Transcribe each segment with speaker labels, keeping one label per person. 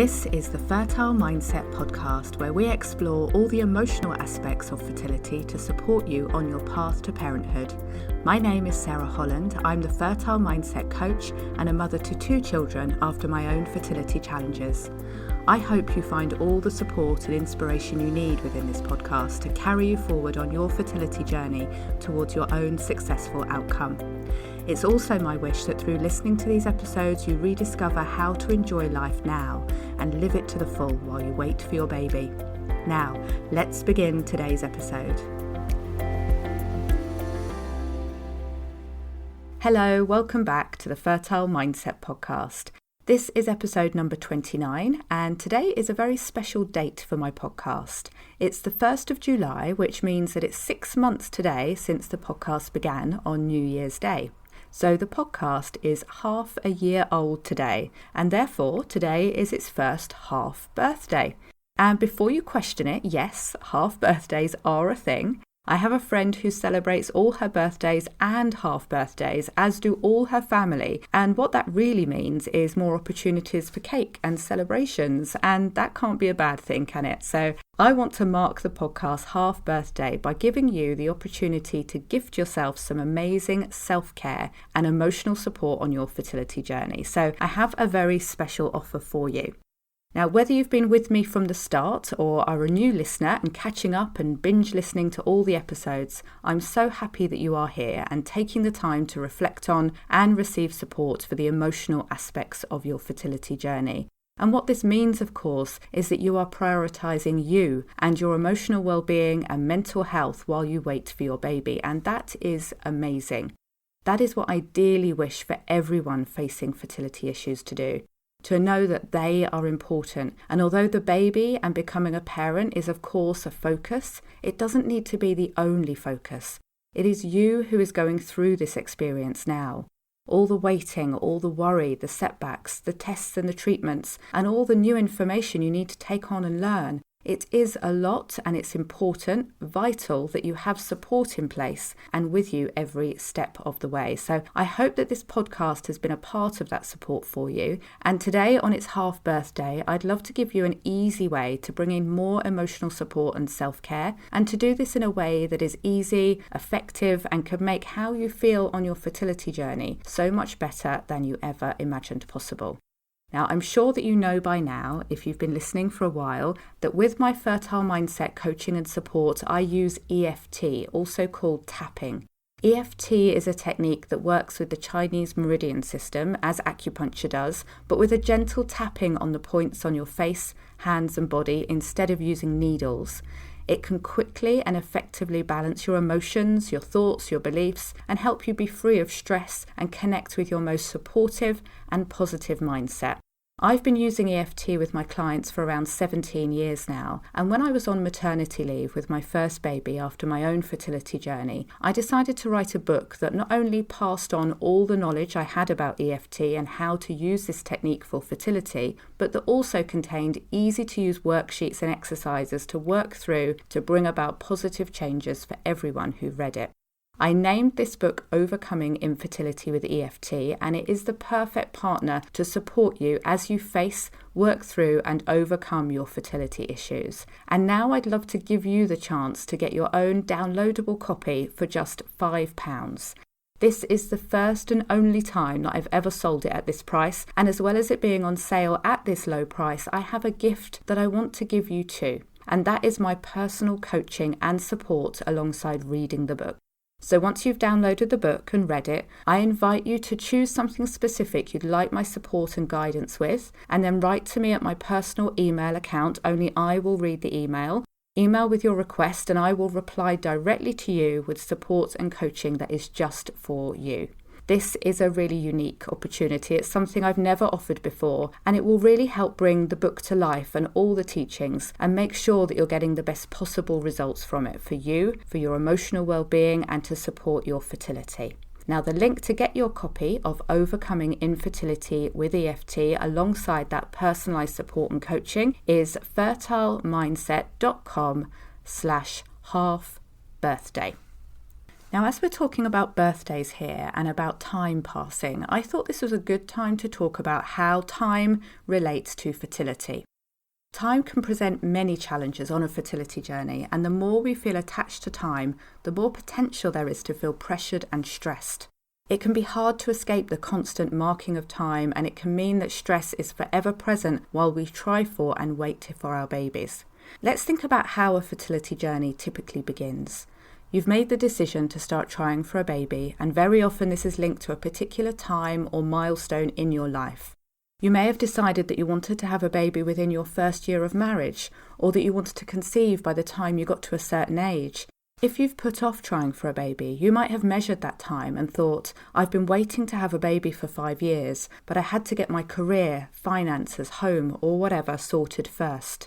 Speaker 1: This is the Fertile Mindset podcast, where we explore all the emotional aspects of fertility to support you on your path to parenthood. My name is Sarah Holland. I'm the Fertile Mindset coach and a mother to 2 children after my own fertility challenges. I hope you find all the support and inspiration you need within this podcast to carry you forward on your fertility journey towards your own successful outcome. It's also my wish that through listening to these episodes, you rediscover how to enjoy life now and live it to the full while you wait for your baby. Now, let's begin today's episode. Hello, welcome back to the Fertile Mindset podcast. This is episode number 29, and today is a very special date for my podcast. It's the 1st of July, which means that it's 6 months today since the podcast began on New Year's Day. So the podcast is half a year old today, and therefore today is its first half birthday. And before you question it, yes, half birthdays are a thing. I have a friend who celebrates all her birthdays and half birthdays, as do all her family. And what that really means is more opportunities for cake and celebrations. And that can't be a bad thing, can it? So I want to mark the podcast half birthday by giving you the opportunity to gift yourself some amazing self-care and emotional support on your fertility journey. So I have a very special offer for you. Now, whether you've been with me from the start or are a new listener and catching up and binge listening to all the episodes, I'm so happy that you are here and taking the time to reflect on and receive support for the emotional aspects of your fertility journey. And what this means, of course, is that you are prioritising you and your emotional well-being and mental health while you wait for your baby. And that is amazing. That is what I dearly wish for everyone facing fertility issues to do. To know that they are important. And although the baby and becoming a parent is of course a focus, it doesn't need to be the only focus. It is you who is going through this experience now. All the waiting, all the worry, the setbacks, the tests and the treatments, and all the new information you need to take on and learn. It is a lot, and it's important, vital that you have support in place and with you every step of the way. So I hope that this podcast has been a part of that support for you. And today on its half birthday, I'd love to give you an easy way to bring in more emotional support and self-care, and to do this in a way that is easy, effective, and can make how you feel on your fertility journey so much better than you ever imagined possible. Now, I'm sure that you know by now, if you've been listening for a while, that with my Fertile Mindset coaching and support, I use EFT, also called tapping. EFT is a technique that works with the Chinese meridian system, as acupuncture does, but with a gentle tapping on the points on your face, hands and body instead of using needles. It can quickly and effectively balance your emotions, your thoughts, your beliefs, and help you be free of stress and connect with your most supportive and positive mindset. I've been using EFT with my clients for around 17 years now, and when I was on maternity leave with my first baby after my own fertility journey, I decided to write a book that not only passed on all the knowledge I had about EFT and how to use this technique for fertility, but that also contained easy-to-use worksheets and exercises to work through to bring about positive changes for everyone who read it. I named this book Overcoming Infertility with EFT, and it is the perfect partner to support you as you face, work through and overcome your fertility issues. And now I'd love to give you the chance to get your own downloadable copy for just £5. This is the first and only time that I've ever sold it at this price, and as well as it being on sale at this low price, I have a gift that I want to give you too, and that is my personal coaching and support alongside reading the book. So once you've downloaded the book and read it, I invite you to choose something specific you'd like my support and guidance with, and then write to me at my personal email account. Only I will read the email. Email with your request and I will reply directly to you with support and coaching that is just for you. This is a really unique opportunity. It's something I've never offered before, and it will really help bring the book to life and all the teachings and make sure that you're getting the best possible results from it for you, for your emotional well-being, and to support your fertility. Now, the link to get your copy of Overcoming Infertility with EFT alongside that personalised support and coaching is fertilemindset.com/half birthday. Now, as we're talking about birthdays here and about time passing, I thought this was a good time to talk about how time relates to fertility. Time can present many challenges on a fertility journey, and the more we feel attached to time, the more potential there is to feel pressured and stressed. It can be hard to escape the constant marking of time, and it can mean that stress is forever present while we try for and wait for our babies. Let's think about how a fertility journey typically begins. You've made the decision to start trying for a baby, and very often this is linked to a particular time or milestone in your life. You may have decided that you wanted to have a baby within your first year of marriage, or that you wanted to conceive by the time you got to a certain age. If you've put off trying for a baby, you might have measured that time and thought, I've been waiting to have a baby for 5 years, but I had to get my career, finances, home, or whatever sorted first.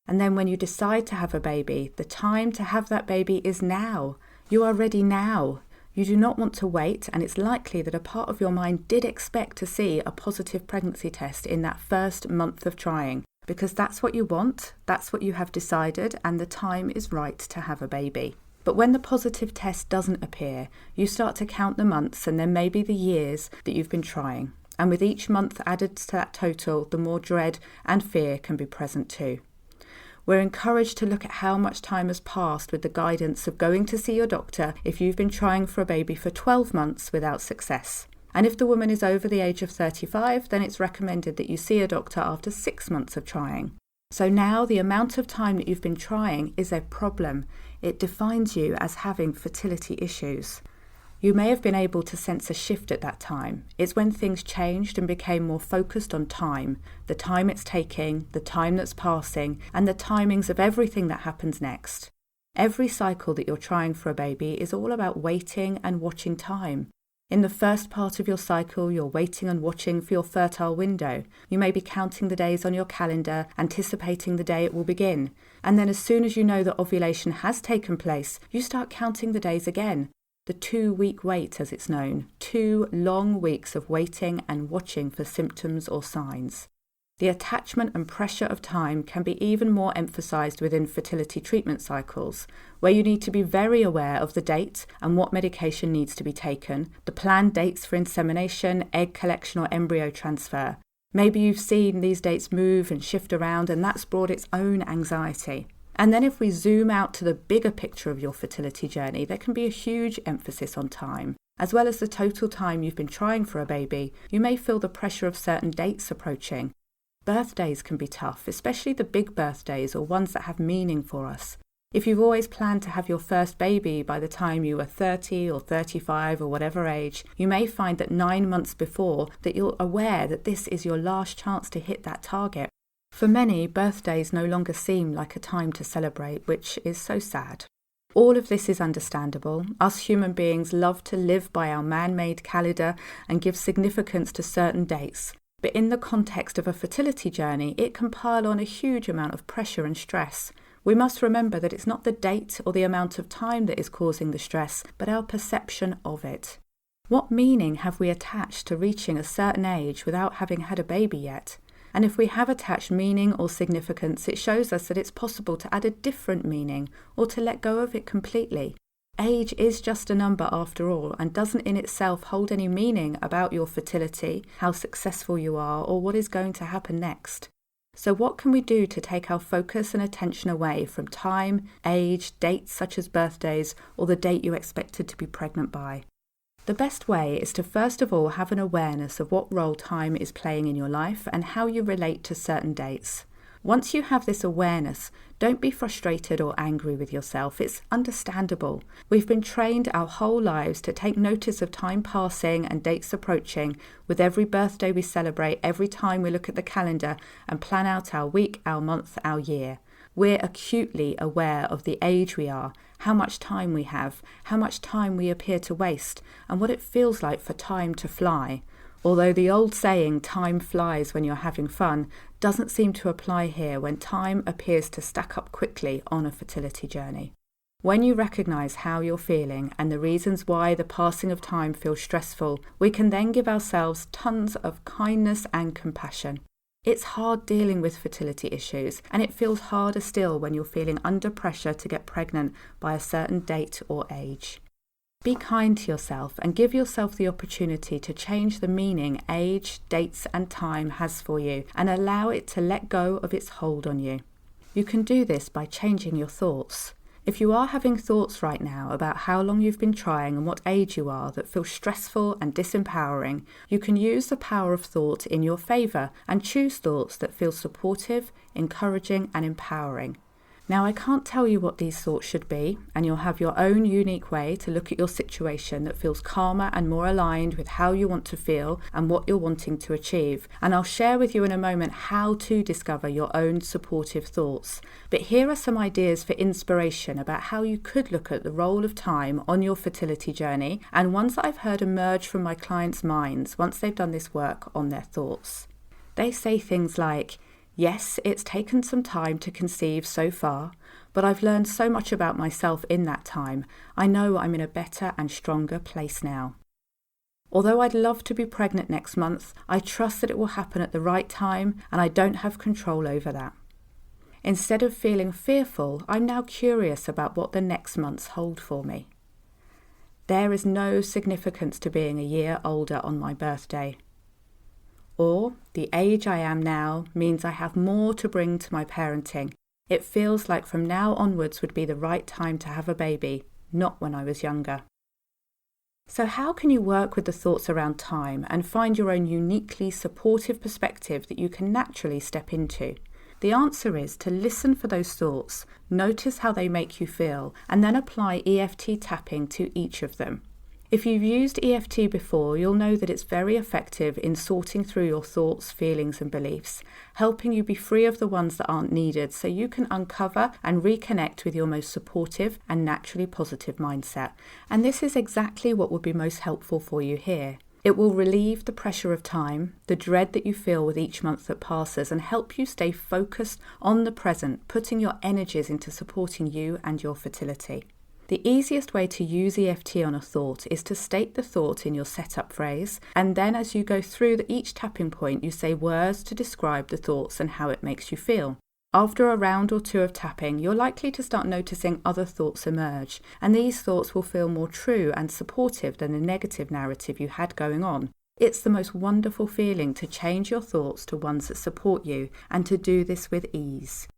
Speaker 1: And then when you decide to have a baby, the time to have that baby is now. You are ready now. You do not want to wait, and it's likely that a part of your mind did expect to see a positive pregnancy test in that first month of trying, because that's what you want, that's what you have decided, and the time is right to have a baby. But when the positive test doesn't appear, you start to count the months and then maybe the years that you've been trying. And with each month added to that total, the more dread and fear can be present too. We're encouraged to look at how much time has passed with the guidance of going to see your doctor if you've been trying for a baby for 12 months without success. And if the woman is over the age of 35, then it's recommended that you see a doctor after 6 months of trying. So now the amount of time that you've been trying is a problem. It defines you as having fertility issues. You may have been able to sense a shift at that time. It's when things changed and became more focused on time, the time it's taking, the time that's passing, and the timings of everything that happens next. Every cycle that you're trying for a baby is all about waiting and watching time. In the first part of your cycle, you're waiting and watching for your fertile window. You may be counting the days on your calendar, anticipating the day it will begin. And then as soon as you know that ovulation has taken place, you start counting the days again. The 2-week wait, as it's known, 2 long weeks of waiting and watching for symptoms or signs. The attachment and pressure of time can be even more emphasised within fertility treatment cycles, where you need to be very aware of the date and what medication needs to be taken, the planned dates for insemination, egg collection or embryo transfer. Maybe you've seen these dates move and shift around, and that's brought its own anxiety. And then if we zoom out to the bigger picture of your fertility journey, there can be a huge emphasis on time. As well as the total time you've been trying for a baby, you may feel the pressure of certain dates approaching. Birthdays can be tough, especially the big birthdays or ones that have meaning for us. If you've always planned to have your first baby by the time you were 30 or 35 or whatever age, you may find that 9 months before that you're aware that this is your last chance to hit that target. For many, birthdays no longer seem like a time to celebrate, which is so sad. All of this is understandable. Us human beings love to live by our man-made calendar and give significance to certain dates. But in the context of a fertility journey, it can pile on a huge amount of pressure and stress. We must remember that it's not the date or the amount of time that is causing the stress, but our perception of it. What meaning have we attached to reaching a certain age without having had a baby yet? And if we have attached meaning or significance, it shows us that it's possible to add a different meaning or to let go of it completely. Age is just a number after all, and doesn't in itself hold any meaning about your fertility, how successful you are, or what is going to happen next. So what can we do to take our focus and attention away from time, age, dates such as birthdays, or the date you expected to be pregnant by? The best way is to first of all have an awareness of what role time is playing in your life and how you relate to certain dates. Once you have this awareness, don't be frustrated or angry with yourself. It's understandable. We've been trained our whole lives to take notice of time passing and dates approaching with every birthday we celebrate, every time we look at the calendar and plan out our week, our month, our year. We're acutely aware of the age we are, how much time we have, how much time we appear to waste, and what it feels like for time to fly. Although the old saying, time flies when you're having fun, doesn't seem to apply here when time appears to stack up quickly on a fertility journey. When you recognise how you're feeling and the reasons why the passing of time feels stressful, we can then give ourselves tons of kindness and compassion. It's hard dealing with fertility issues, and it feels harder still when you're feeling under pressure to get pregnant by a certain date or age. Be kind to yourself and give yourself the opportunity to change the meaning age, dates and time has for you and allow it to let go of its hold on you. You can do this by changing your thoughts. If you are having thoughts right now about how long you've been trying and what age you are that feel stressful and disempowering, you can use the power of thought in your favour and choose thoughts that feel supportive, encouraging and empowering. Now, I can't tell you what these thoughts should be, and you'll have your own unique way to look at your situation that feels calmer and more aligned with how you want to feel and what you're wanting to achieve. And I'll share with you in a moment how to discover your own supportive thoughts. But here are some ideas for inspiration about how you could look at the role of time on your fertility journey, and ones that I've heard emerge from my clients' minds once they've done this work on their thoughts. They say things like, "Yes, it's taken some time to conceive so far, but I've learned so much about myself in that time. I know I'm in a better and stronger place now. Although I'd love to be pregnant next month, I trust that it will happen at the right time and I don't have control over that. Instead of feeling fearful, I'm now curious about what the next months hold for me. There is no significance to being a year older on my birthday. Or, the age I am now means I have more to bring to my parenting. It feels like from now onwards would be the right time to have a baby, not when I was younger." So how can you work with the thoughts around time and find your own uniquely supportive perspective that you can naturally step into? The answer is to listen for those thoughts, notice how they make you feel, and then apply EFT tapping to each of them. If you've used EFT before, you'll know that it's very effective in sorting through your thoughts, feelings and beliefs, helping you be free of the ones that aren't needed so you can uncover and reconnect with your most supportive and naturally positive mindset. And this is exactly what would be most helpful for you here. It will relieve the pressure of time, the dread that you feel with each month that passes, and help you stay focused on the present, putting your energies into supporting you and your fertility. The easiest way to use EFT on a thought is to state the thought in your setup phrase, and then as you go through each tapping point, you say words to describe the thoughts and how it makes you feel. After a round or two of tapping, you're likely to start noticing other thoughts emerge, and these thoughts will feel more true and supportive than the negative narrative you had going on. It's the most wonderful feeling to change your thoughts to ones that support you, and to do this with ease.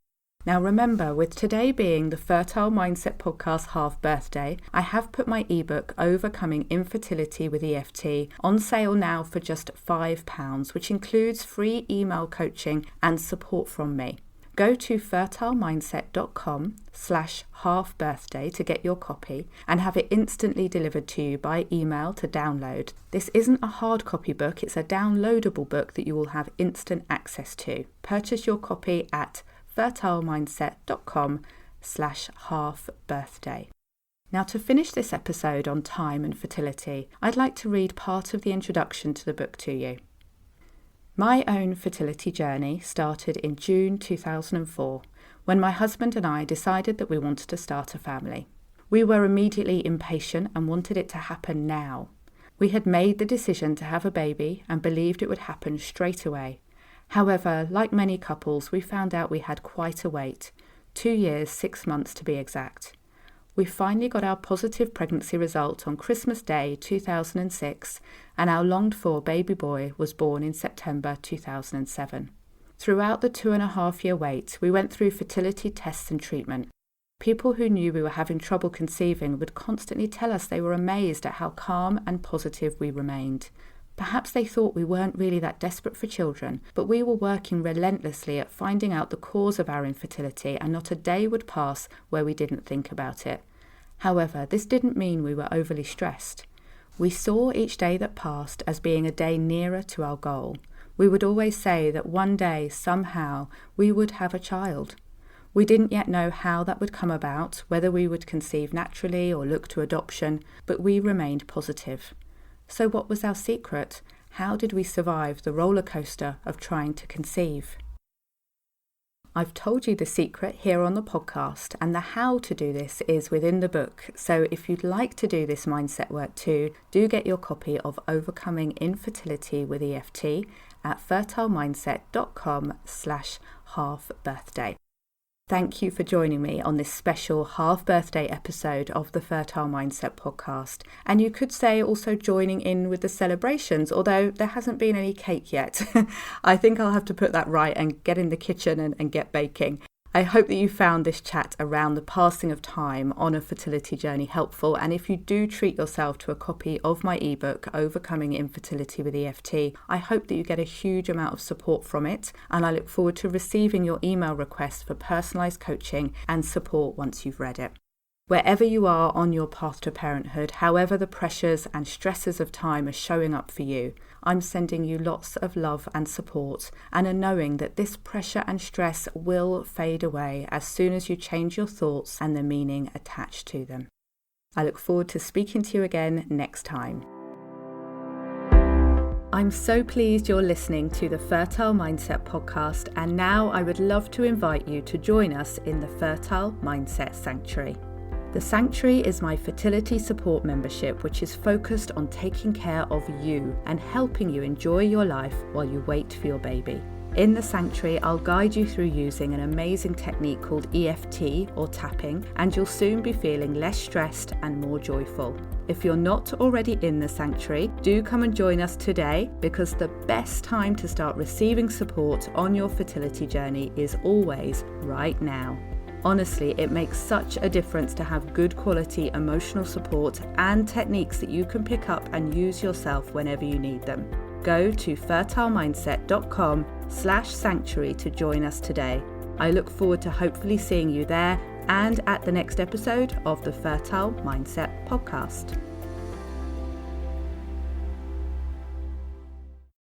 Speaker 1: Now remember, with today being the Fertile Mindset Podcast half birthday, I have put my ebook Overcoming Infertility with EFT on sale now for just £5, which includes free email coaching and support from me. Go to fertilemindset.com/half-birthday to get your copy and have it instantly delivered to you by email to download. This isn't a hard copy book, it's a downloadable book that you will have instant access to. Purchase your copy at fertilemindset.com/half-birthday. Now, to finish this episode on time and fertility, I'd like to read part of the introduction to the book to you. My own fertility journey started in June 2004, when my husband and I decided that we wanted to start a family. We were immediately impatient and wanted it to happen now. We had made the decision to have a baby and believed it would happen straight away. However, like many couples, we found out we had quite a wait, 2 years, 6 months to be exact. We finally got our positive pregnancy result on Christmas Day 2006, and our longed-for baby boy was born in September 2007. Throughout the 2.5-year wait, we went through fertility tests and treatment. People who knew we were having trouble conceiving would constantly tell us they were amazed at how calm and positive we remained. Perhaps they thought we weren't really that desperate for children, but we were working relentlessly at finding out the cause of our infertility, and not a day would pass where we didn't think about it. However, this didn't mean we were overly stressed. We saw each day that passed as being a day nearer to our goal. We would always say that one day, somehow, we would have a child. We didn't yet know how that would come about, whether we would conceive naturally or look to adoption, but we remained positive. So what was our secret? How did we survive the roller coaster of trying to conceive? I've told you the secret here on the podcast, and the how to do this is within the book. So if you'd like to do this mindset work too, do get your copy of Overcoming Infertility with EFT at fertilemindset.com/half-birthday. Thank you for joining me on this special half-birthday episode of the Fertile Mindset podcast. And you could say also joining in with the celebrations, although there hasn't been any cake yet. I think I'll have to put that right and get in the kitchen and get baking. I hope that you found this chat around the passing of time on a fertility journey helpful. And if you do treat yourself to a copy of my ebook, Overcoming Infertility with EFT, I hope that you get a huge amount of support from it. And I look forward to receiving your email requests for personalised coaching and support once you've read it. Wherever you are on your path to parenthood, however the pressures and stresses of time are showing up for you, I'm sending you lots of love and support and a knowing that this pressure and stress will fade away as soon as you change your thoughts and the meaning attached to them. I look forward to speaking to you again next time. I'm so pleased you're listening to the Fertile Mindset podcast, and now I would love to invite you to join us in the Fertile Mindset Sanctuary. The Sanctuary is my fertility support membership, which is focused on taking care of you and helping you enjoy your life while you wait for your baby. In the Sanctuary, I'll guide you through using an amazing technique called EFT or tapping, and you'll soon be feeling less stressed and more joyful. If you're not already in the Sanctuary, do come and join us today, because the best time to start receiving support on your fertility journey is always right now. Honestly, it makes such a difference to have good quality emotional support and techniques that you can pick up and use yourself whenever you need them. Go to fertilemindset.com/sanctuary to join us today. I look forward to hopefully seeing you there and at the next episode of the Fertile Mindset podcast.